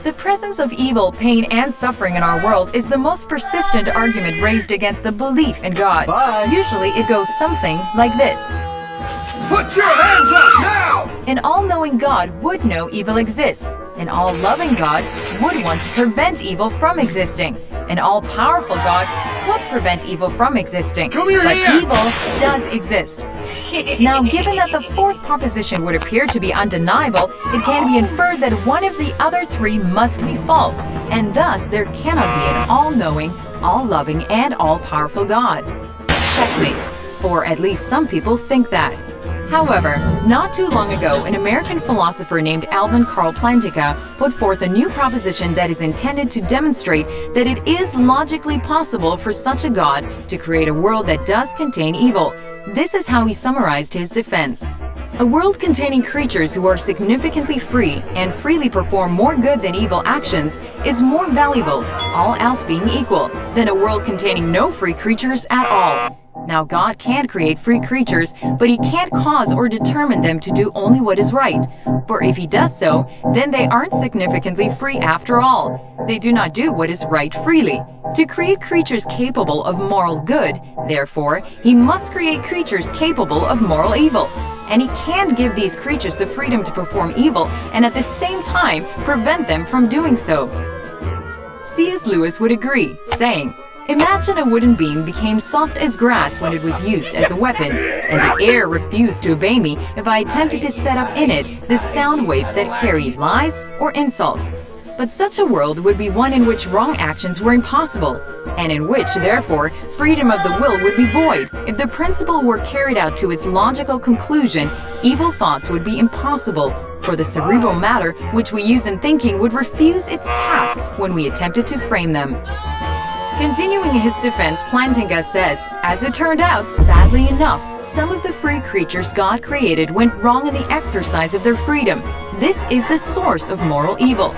The presence of evil, pain, and suffering in our world is the most persistent argument raised against the belief in God. Usually it goes something like this. Put your hands up now! An all-knowing God would know evil exists. An all-loving God would want to prevent evil from existing. An all-powerful God could prevent evil from existing. But evil does exist. Now, given that the fourth proposition would appear to be undeniable, it can be inferred that one of the other three must be false, and thus there cannot be an all-knowing, all-loving, and all-powerful God. Checkmate. Or at least some people think that. However, not too long ago, an American philosopher named Alvin Karl Plantinga put forth a new proposition that is intended to demonstrate that it is logically possible for such a God to create a world that does contain evil. This is how he summarized his defense. A world containing creatures who are significantly free and freely perform more good than evil actions is more valuable, all else being equal, than a world containing no free creatures at all. Now, God can create free creatures, but he can't cause or determine them to do only what is right. For if he does so, then they aren't significantly free after all. They do not do what is right freely. To create creatures capable of moral good, therefore, he must create creatures capable of moral evil. And he can give these creatures the freedom to perform evil and at the same time prevent them from doing so. C.S. Lewis would agree, saying, "Imagine a wooden beam became soft as grass when it was used as a weapon, and the air refused to obey me if I attempted to set up in it the sound waves that carried lies or insults. But such a world would be one in which wrong actions were impossible, and in which, therefore, freedom of the will would be void. If the principle were carried out to its logical conclusion, evil thoughts would be impossible, for the cerebral matter which we use in thinking would refuse its task when we attempted to frame them." Continuing his defense, Plantinga says, "As it turned out, sadly enough, some of the free creatures God created went wrong in the exercise of their freedom. This is the source of moral evil."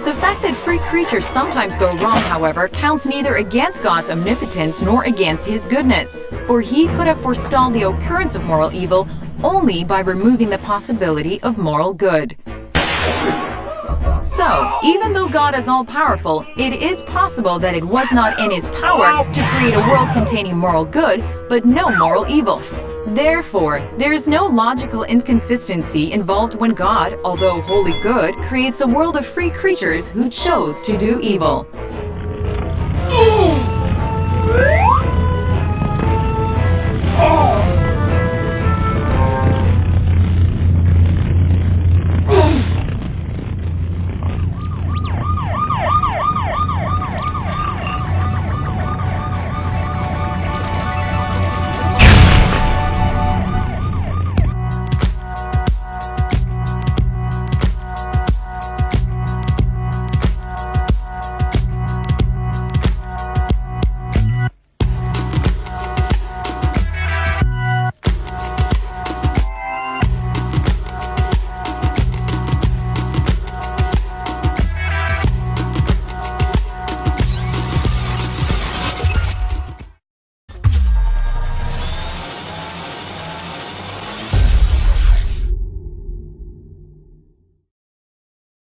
The fact that free creatures sometimes go wrong, however, counts neither against God's omnipotence nor against his goodness, for he could have forestalled the occurrence of moral evil only by removing the possibility of moral good. So, even though God is all-powerful, it is possible that it was not in his power to create a world containing moral good, but no moral evil. Therefore, there is no logical inconsistency involved when God, although wholly good, creates a world of free creatures who chose to do evil.